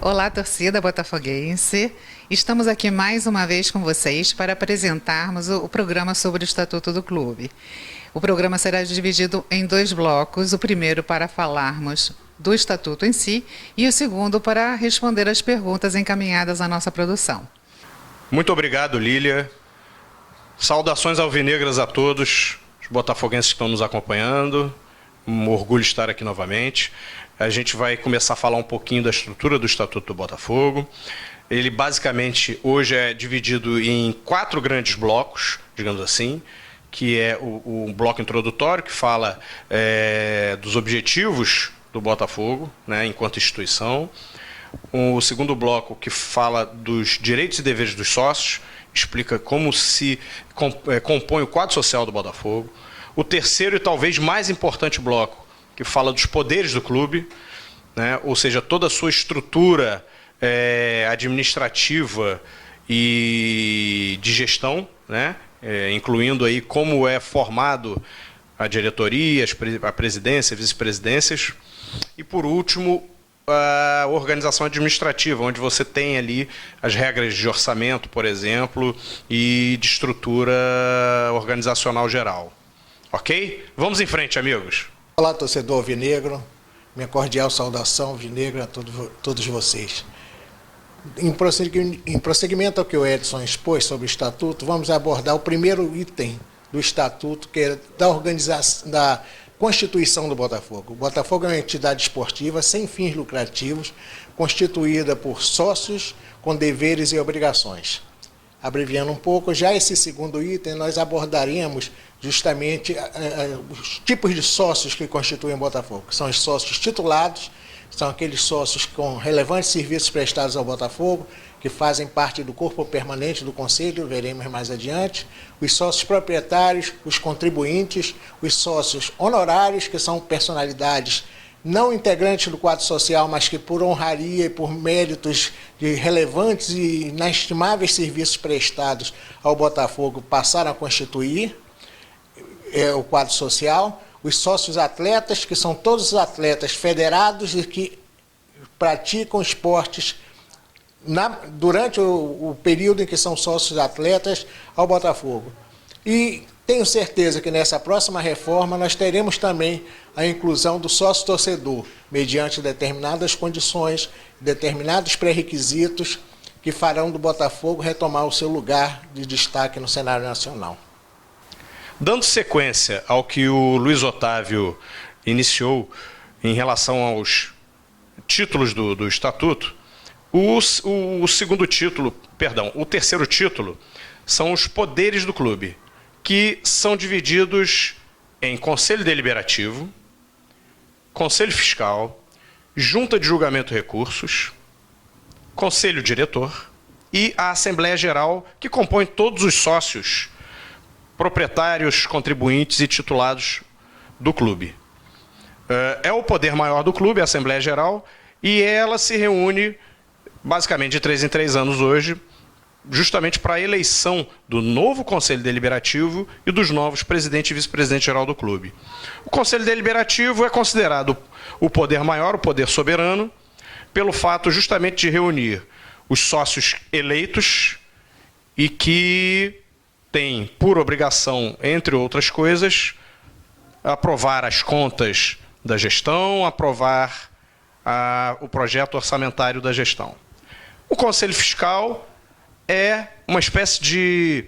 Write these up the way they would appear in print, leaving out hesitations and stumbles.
Olá, torcida botafoguense. Estamos aqui mais uma vez com vocês para apresentarmos o programa sobre o Estatuto do Clube. O programa será dividido em dois blocos, o primeiro para falarmos do Estatuto em si e o segundo para responder as perguntas encaminhadas à nossa produção. Muito obrigado, Lília. Saudações alvinegras a todos, os botafoguenses que estão nos acompanhando. Um orgulho estar aqui novamente. A gente vai começar a falar um pouquinho da estrutura do Estatuto do Botafogo. Ele basicamente hoje é dividido em 4 grandes blocos, digamos assim, que é o bloco introdutório, que fala dos objetivos do Botafogo, né, enquanto instituição. O segundo bloco, que fala dos direitos e deveres dos sócios, explica como se compõe o quadro social do Botafogo. O terceiro e talvez mais importante bloco, que fala dos poderes do clube, né? Ou seja, toda a sua estrutura administrativa e de gestão, né? Incluindo aí como é formado a diretoria, a presidência, vice-presidências. E, por último, a organização administrativa, onde você tem ali as regras de orçamento, por exemplo, e de estrutura organizacional geral. Ok? Vamos em frente, amigos. Olá, torcedor alvinegro. Minha cordial saudação alvinegra a todos vocês. Em prosseguimento ao que o Edson expôs sobre o Estatuto, vamos abordar o primeiro item do Estatuto, que é da organização, da Constituição do Botafogo. O Botafogo é uma entidade esportiva sem fins lucrativos, constituída por sócios com deveres e obrigações. Abreviando um pouco, já esse segundo item, nós abordaremos justamente os tipos de sócios que constituem o Botafogo. São os sócios titulados, são aqueles sócios com relevantes serviços prestados ao Botafogo, que fazem parte do corpo permanente do Conselho, veremos mais adiante. Os sócios proprietários, os contribuintes, os sócios honorários, que são personalidades não integrantes do quadro social, mas que por honraria e por méritos de relevantes e inestimáveis serviços prestados ao Botafogo passaram a constituir o quadro social. Os sócios atletas, que são todos os atletas federados e que praticam esportes durante o período em que são sócios atletas ao Botafogo. E tenho certeza que nessa próxima reforma nós teremos também a inclusão do sócio-torcedor, mediante determinadas condições, determinados pré-requisitos que farão do Botafogo retomar o seu lugar de destaque no cenário nacional. Dando sequência ao que o Luiz Otávio iniciou em relação aos títulos do Estatuto, o terceiro título são os poderes do clube, que são divididos em Conselho Deliberativo, Conselho Fiscal, Junta de Julgamento e Recursos, Conselho Diretor e a Assembleia Geral, que compõe todos os sócios, proprietários, contribuintes e titulados do clube. É o poder maior do clube, a Assembleia Geral, e ela se reúne basicamente de 3 em 3 anos hoje, justamente para a eleição do novo Conselho Deliberativo e dos novos presidente e vice-presidente geral do clube. O Conselho Deliberativo é considerado o poder maior, o poder soberano, pelo fato justamente de reunir os sócios eleitos e que tem por obrigação, entre outras coisas, aprovar as contas da gestão, aprovar o projeto orçamentário da gestão. O Conselho Fiscal é uma espécie de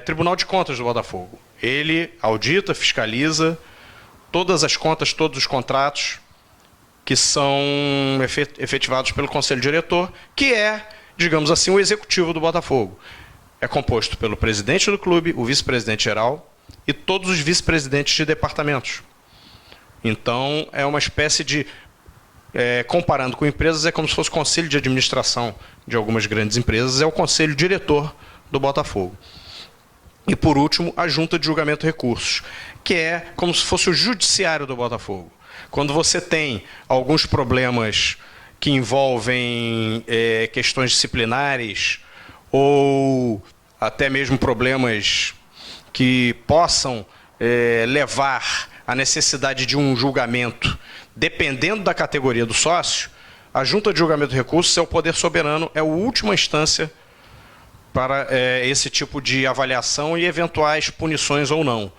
Tribunal de Contas do Botafogo. Ele audita, fiscaliza todas as contas, todos os contratos que são efetivados pelo Conselho Diretor, que é, digamos assim, o executivo do Botafogo. É composto pelo presidente do clube, o vice-presidente geral e todos os vice-presidentes de departamentos. Então, é uma espécie de... comparando com empresas, é como se fosse o conselho de administração de algumas grandes empresas, é o conselho diretor do Botafogo. E, por último, a Junta de Julgamento e Recursos, que é como se fosse o judiciário do Botafogo. Quando você tem alguns problemas que envolvem questões disciplinares ou até mesmo problemas que possam levar à necessidade de um julgamento, dependendo da categoria do sócio, a junta de julgamento de recursos é o poder soberano, é a última instância para esse tipo de avaliação e eventuais punições ou não.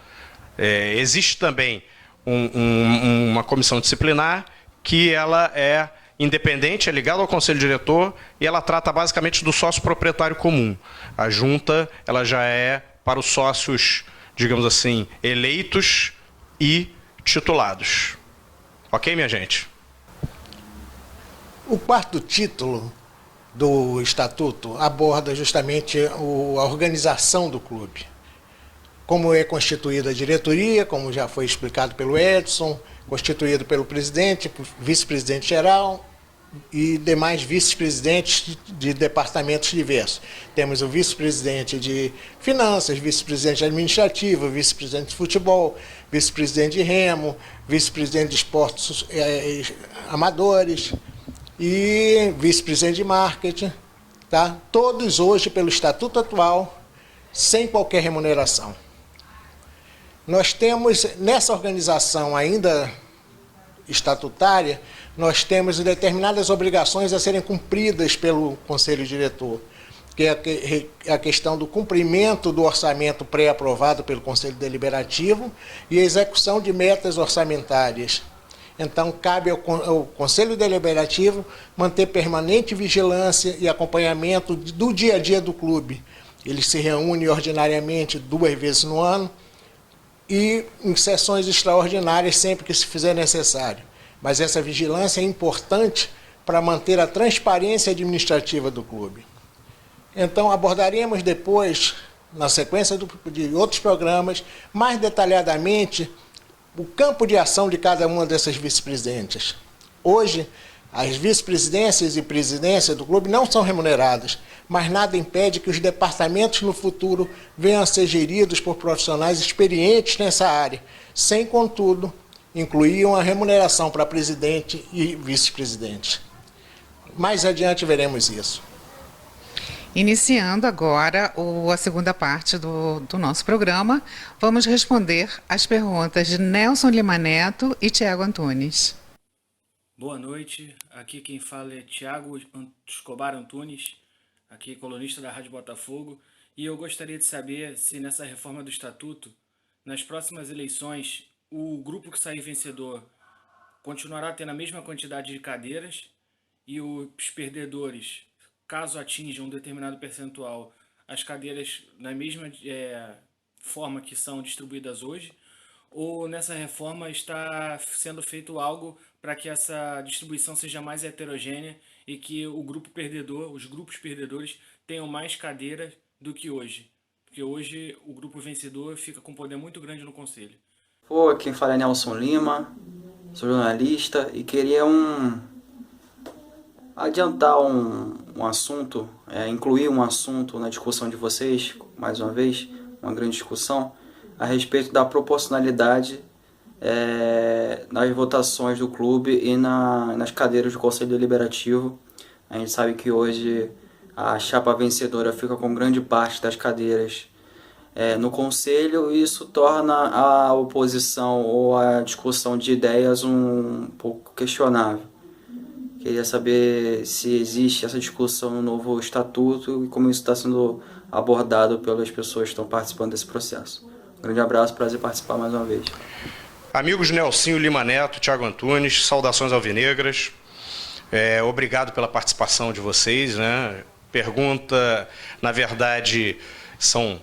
Existe também uma comissão disciplinar que ela é independente, é ligada ao conselho diretor e ela trata basicamente do sócio proprietário comum. A junta ela já é para os sócios, digamos assim, eleitos e titulados. Ok, minha gente? O quarto título do Estatuto aborda justamente a organização do clube. Como é constituída a diretoria, como já foi explicado pelo Edson, constituído pelo presidente, vice-presidente geral e demais vice-presidentes de departamentos diversos. Temos o vice-presidente de finanças, vice-presidente administrativo, vice-presidente de futebol, vice-presidente de remo, vice-presidente de esportes amadores e vice-presidente de marketing, tá? Todos hoje, pelo estatuto atual, sem qualquer remuneração. Nós temos, nessa organização ainda estatutária, nós temos determinadas obrigações a serem cumpridas pelo Conselho Diretor, que é a questão do cumprimento do orçamento pré-aprovado pelo Conselho Deliberativo e a execução de metas orçamentárias. Então, cabe ao Conselho Deliberativo manter permanente vigilância e acompanhamento do dia a dia do clube. Ele se reúne ordinariamente 2 vezes no ano e em sessões extraordinárias sempre que se fizer necessário. Mas essa vigilância é importante para manter a transparência administrativa do clube. Então, abordaremos depois, na sequência de outros programas, mais detalhadamente o campo de ação de cada uma dessas vice-presidentes. Hoje, as vice-presidências e presidências do clube não são remuneradas, mas nada impede que os departamentos no futuro venham a ser geridos por profissionais experientes nessa área, sem, contudo, incluir uma remuneração para presidente e vice-presidente. Mais adiante veremos isso. Iniciando agora a segunda parte do nosso programa, vamos responder as perguntas de Nelson Lima Neto e Tiago Antunes. Boa noite, aqui quem fala é Tiago Escobar Antunes, aqui colunista da Rádio Botafogo, e eu gostaria de saber se nessa reforma do Estatuto, nas próximas eleições, o grupo que sair vencedor continuará tendo a mesma quantidade de cadeiras e os perdedores, caso atinjam um determinado percentual, as cadeiras na mesma forma que são distribuídas hoje, ou nessa reforma está sendo feito algo para que essa distribuição seja mais heterogênea e que o grupo perdedor, os grupos perdedores tenham mais cadeiras do que hoje? Porque hoje o grupo vencedor fica com um poder muito grande no conselho. Quem fala é Nelson Lima, sou jornalista e queria adiantar um assunto, incluir um assunto na discussão de vocês, mais uma vez, uma grande discussão, a respeito da proporcionalidade nas votações do clube e nas cadeiras do Conselho Deliberativo. A gente sabe que hoje a chapa vencedora fica com grande parte das cadeiras no Conselho, e isso torna a oposição ou a discussão de ideias um pouco questionável. Queria saber se existe essa discussão no novo estatuto e como isso está sendo abordado pelas pessoas que estão participando desse processo. Um grande abraço, prazer participar mais uma vez. Amigos Nelsinho Lima Neto, Tiago Antunes, saudações alvinegras. Obrigado pela participação de vocês, né? Pergunta, na verdade, são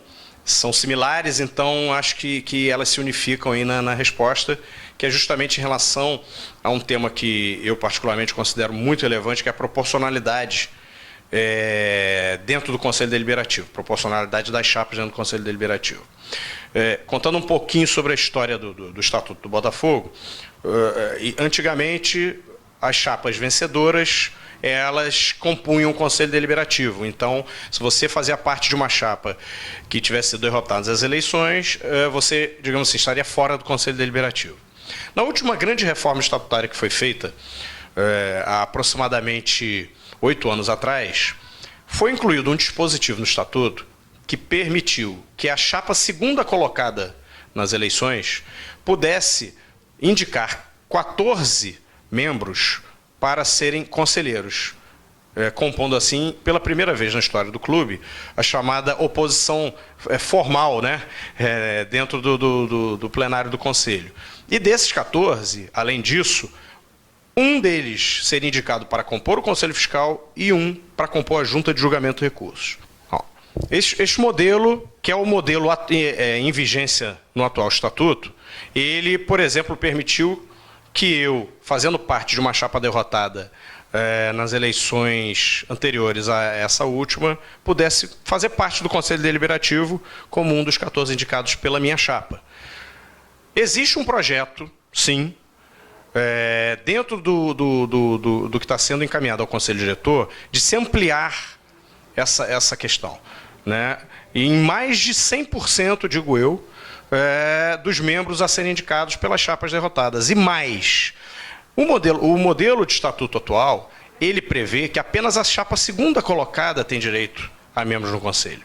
similares, então acho que elas se unificam aí na resposta, que é justamente em relação a um tema que eu particularmente considero muito relevante, que é a proporcionalidade dentro do Conselho Deliberativo, proporcionalidade das chapas dentro do Conselho Deliberativo. Contando um pouquinho sobre a história do Estatuto do Botafogo, antigamente as chapas vencedoras elas compunham o Conselho Deliberativo. Então, se você fazia parte de uma chapa que tivesse sido derrotada nas eleições, você, digamos assim, estaria fora do Conselho Deliberativo. Na última grande reforma estatutária que foi feita, há aproximadamente 8 anos atrás, foi incluído um dispositivo no Estatuto que permitiu que a chapa segunda colocada nas eleições pudesse indicar 14 membros para serem conselheiros, compondo assim, pela primeira vez na história do clube, a chamada oposição formal, né, dentro do plenário do Conselho. E desses 14, além disso, um deles seria indicado para compor o Conselho Fiscal e um para compor a Junta de Julgamento de Recursos. Este modelo, que é o modelo em vigência no atual Estatuto, ele, por exemplo, permitiu que eu, fazendo parte de uma chapa derrotada nas eleições anteriores a essa última, pudesse fazer parte do Conselho Deliberativo como um dos 14 indicados pela minha chapa. Existe um projeto, sim, dentro do que está sendo encaminhado ao Conselho Diretor, de se ampliar essa questão, né? E em mais de 100%, digo eu, dos membros a serem indicados pelas chapas derrotadas. E mais, o modelo de estatuto atual, ele prevê que apenas a chapa segunda colocada tem direito a membros no Conselho.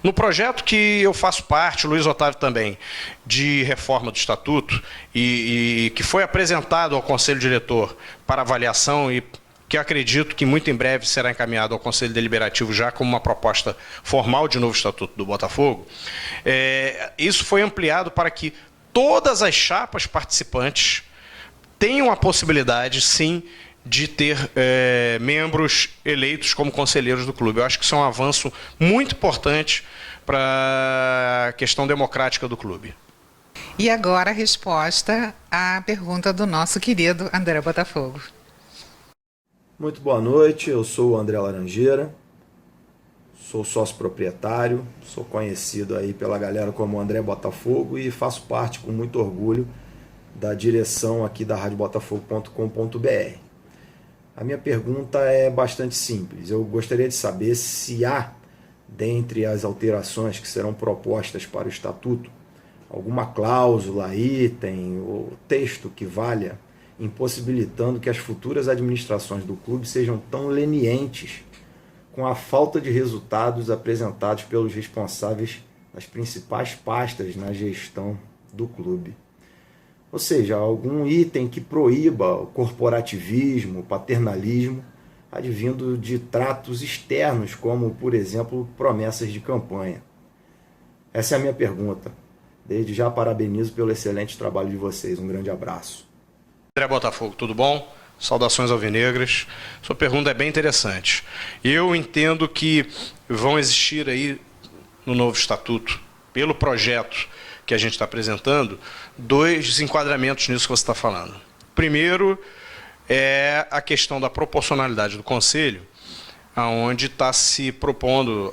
No projeto que eu faço parte, o Luiz Otávio também, de reforma do Estatuto, e que foi apresentado ao Conselho Diretor para avaliação e que acredito que muito em breve será encaminhado ao Conselho Deliberativo já como uma proposta formal de novo Estatuto do Botafogo, isso foi ampliado para que todas as chapas participantes tenham a possibilidade, sim, de ter membros eleitos como conselheiros do clube. Eu acho que isso é um avanço muito importante para a questão democrática do clube. E agora a resposta à pergunta do nosso querido André Botafogo. Muito boa noite, eu sou o André Laranjeira, sou sócio proprietário, sou conhecido aí pela galera como André Botafogo e faço parte com muito orgulho da direção aqui da radiobotafogo.com.br. A minha pergunta é bastante simples. Eu gostaria de saber se há, dentre as alterações que serão propostas para o Estatuto, alguma cláusula, item ou texto que valha, impossibilitando que as futuras administrações do clube sejam tão lenientes com a falta de resultados apresentados pelos responsáveis das principais pastas na gestão do clube. Ou seja, algum item que proíba o corporativismo, o paternalismo, advindo de tratos externos, como, por exemplo, promessas de campanha. Essa é a minha pergunta. Desde já parabenizo pelo excelente trabalho de vocês. Um grande abraço. André Botafogo, tudo bom? Saudações alvinegras. Sua pergunta é bem interessante. Eu entendo que vão existir aí, no novo Estatuto, pelo projeto que a gente está apresentando, dois enquadramentos nisso que você está falando. Primeiro é a questão da proporcionalidade do Conselho, onde está se propondo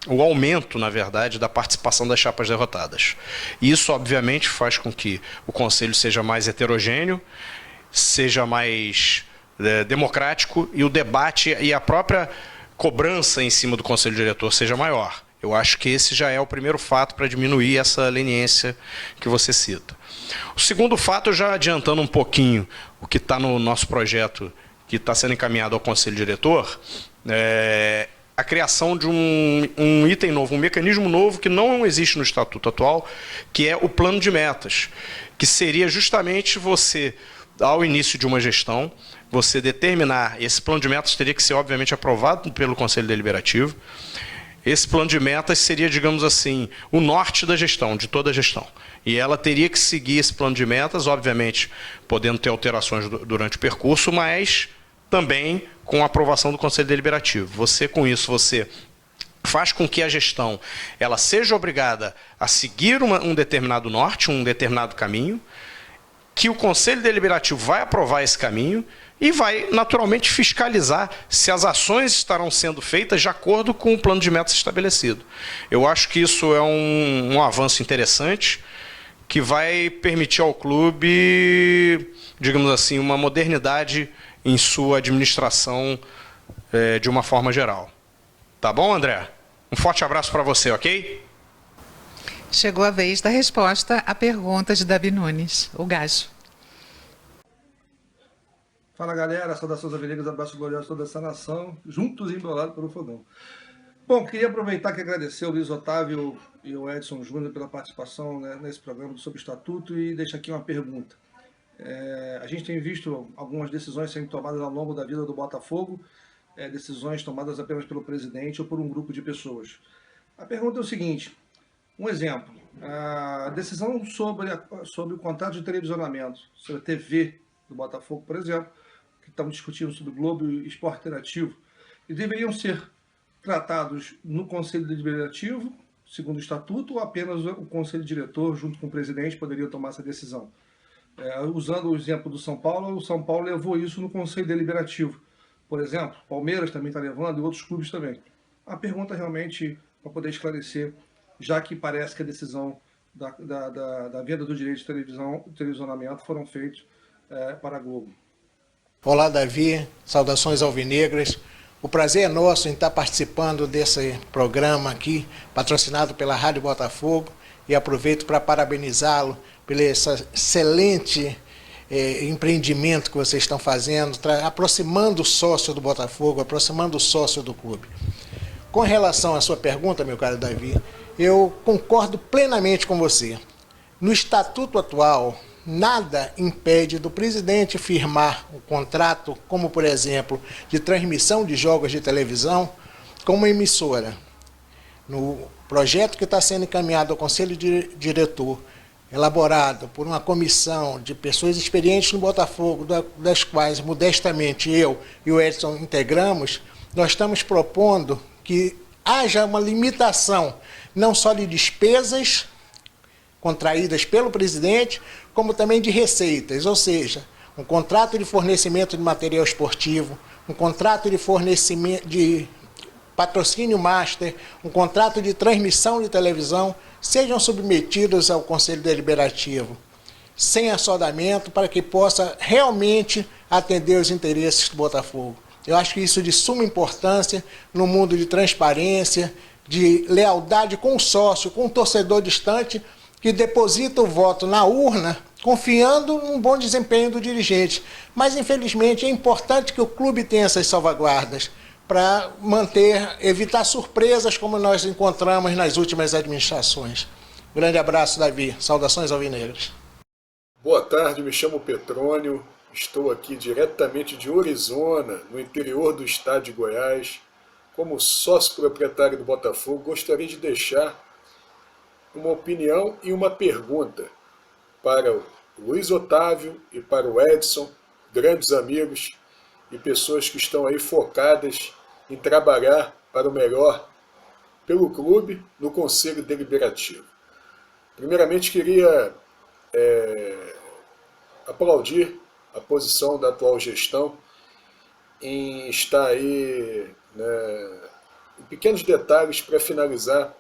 o aumento, na verdade, da participação das chapas derrotadas. Isso, obviamente, faz com que o Conselho seja mais heterogêneo, seja mais democrático e o debate e a própria cobrança em cima do Conselho Diretor seja maior. Eu acho que esse já é o primeiro fato para diminuir essa leniência que você cita. O segundo fato, já adiantando um pouquinho o que está no nosso projeto, que está sendo encaminhado ao Conselho Diretor, a criação de um item novo, um mecanismo novo que não existe no Estatuto atual, que é o plano de metas, que seria justamente você, ao início de uma gestão, você determinar, esse plano de metas teria que ser, obviamente, aprovado pelo Conselho Deliberativo. Esse plano de metas seria, digamos assim, o norte da gestão, de toda a gestão. E ela teria que seguir esse plano de metas, obviamente, podendo ter alterações durante o percurso, mas também com a aprovação do Conselho Deliberativo. Com isso, você faz com que a gestão ela seja obrigada a seguir um determinado norte, um determinado caminho, que o Conselho Deliberativo vai aprovar esse caminho e vai, naturalmente, fiscalizar se as ações estarão sendo feitas de acordo com o plano de metas estabelecido. Eu acho que isso é um avanço interessante, que vai permitir ao clube, digamos assim, uma modernidade em sua administração de uma forma geral. Tá bom, André? Um forte abraço para você, ok? Chegou a vez da resposta à pergunta de Davi Nunes, o Gajo. Fala galera, saudações alvinegras, abraço glorioso a toda essa nação, juntos e embolado pelo fogão. Bom, queria aproveitar que agradecer o Luiz Otávio e o Edson Júnior pela participação, né, nesse programa sobre o Estatuto e deixar aqui uma pergunta. A gente tem visto algumas decisões sendo tomadas ao longo da vida do Botafogo, decisões tomadas apenas pelo presidente ou por um grupo de pessoas. A pergunta é o seguinte, um exemplo, a decisão sobre o contrato de televisionamento, sobre a TV do Botafogo, por exemplo, que estamos discutindo sobre o Globo e Esporte Interativo, e deveriam ser tratados no Conselho Deliberativo, segundo o Estatuto, ou apenas o Conselho Diretor, junto com o presidente, poderia tomar essa decisão. Usando o exemplo do São Paulo, o São Paulo levou isso no Conselho Deliberativo. Por exemplo, Palmeiras também está levando e outros clubes também. A pergunta realmente, para poder esclarecer, já que parece que a decisão da venda do direito de televisionamento foram feitos para a Globo. Olá, Davi. Saudações alvinegras. O prazer é nosso em estar participando desse programa aqui, patrocinado pela Rádio Botafogo, e aproveito para parabenizá-lo pelo esse excelente empreendimento que vocês estão fazendo, aproximando o sócio do Botafogo, aproximando o sócio do clube. Com relação à sua pergunta, meu caro Davi, eu concordo plenamente com você. No estatuto atual, nada impede do presidente firmar um contrato, como por exemplo, de transmissão de jogos de televisão, com uma emissora. No projeto que está sendo encaminhado ao Conselho Diretor, elaborado por uma comissão de pessoas experientes no Botafogo, das quais, modestamente, eu e o Edson integramos, nós estamos propondo que haja uma limitação, não só de despesas contraídas pelo presidente, como também de receitas, ou seja, um contrato de fornecimento de material esportivo, um contrato de fornecimento de patrocínio master, um contrato de transmissão de televisão, sejam submetidos ao Conselho Deliberativo, sem assodamento, para que possa realmente atender os interesses do Botafogo. Eu acho que isso é de suma importância no mundo de transparência, de lealdade com o sócio, com o torcedor distante, que deposita o voto na urna, confiando num bom desempenho do dirigente. Mas, infelizmente, é importante que o clube tenha essas salvaguardas para evitar surpresas como nós encontramos nas últimas administrações. Grande abraço, Davi. Saudações alvinegras. Boa tarde, me chamo Petrônio, estou aqui diretamente de Orizona, no interior do estado de Goiás. Como sócio proprietário do Botafogo, gostaria de deixar uma opinião e uma pergunta para o Luiz Otávio e para o Edson, grandes amigos e pessoas que estão aí focadas em trabalhar para o melhor pelo clube no Conselho Deliberativo. Primeiramente, queria aplaudir a posição da atual gestão em estar aí, em pequenos detalhes para finalizar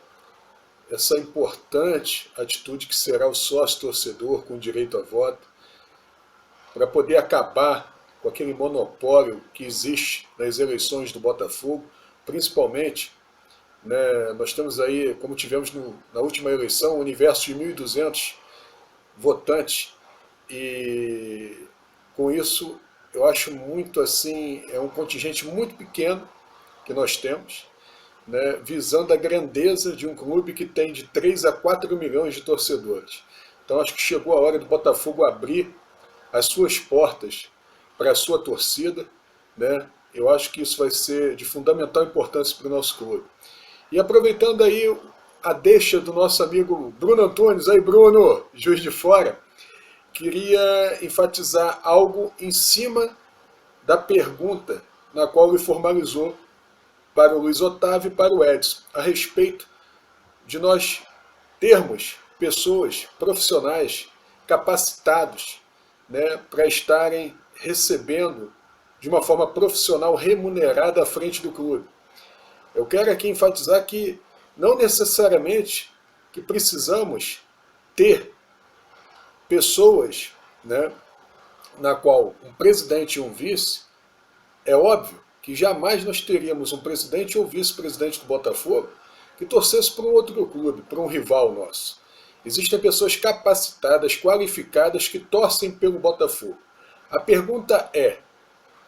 essa importante atitude que será o sócio-torcedor com direito a voto, para poder acabar com aquele monopólio que existe nas eleições do Botafogo, principalmente, nós temos aí, como tivemos na última eleição, um universo de 1.200 votantes, e com isso eu acho muito assim, é um contingente muito pequeno que nós temos, visando a grandeza de um clube que tem de 3 a 4 milhões de torcedores. Então acho que chegou a hora do Botafogo abrir as suas portas para a sua torcida, Eu acho que isso vai ser de fundamental importância para o nosso clube. E aproveitando aí a deixa do nosso amigo Bruno Antunes, aí Bruno, Juiz de Fora, queria enfatizar algo em cima da pergunta na qual ele formalizou para o Luiz Otávio e para o Edson, a respeito de nós termos pessoas profissionais capacitados, para estarem recebendo de uma forma profissional remunerada à frente do clube. Eu quero aqui enfatizar que não necessariamente que precisamos ter pessoas, na qual um presidente e um vice, é óbvio que jamais nós teríamos um presidente ou vice-presidente do Botafogo que torcesse para um outro clube, para um rival nosso. Existem pessoas capacitadas, qualificadas, que torcem pelo Botafogo. A pergunta é,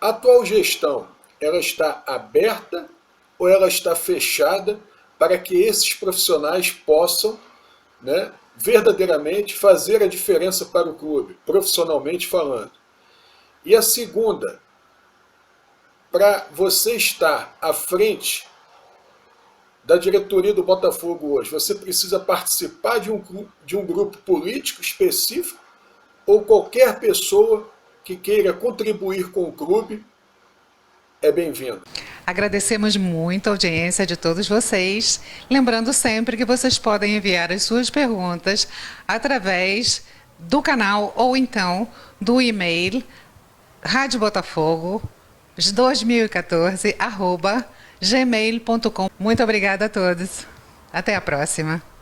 a atual gestão, ela está aberta ou ela está fechada para que esses profissionais possam verdadeiramente fazer a diferença para o clube, profissionalmente falando. E a segunda, para você estar à frente da diretoria do Botafogo hoje, você precisa participar de um grupo político específico ou qualquer pessoa que queira contribuir com o clube é bem-vindo. Agradecemos muito a audiência de todos vocês, lembrando sempre que vocês podem enviar as suas perguntas através do canal ou então do e-mail radiobotafogo2014@gmail.com. Muito obrigada a todos. Até a próxima.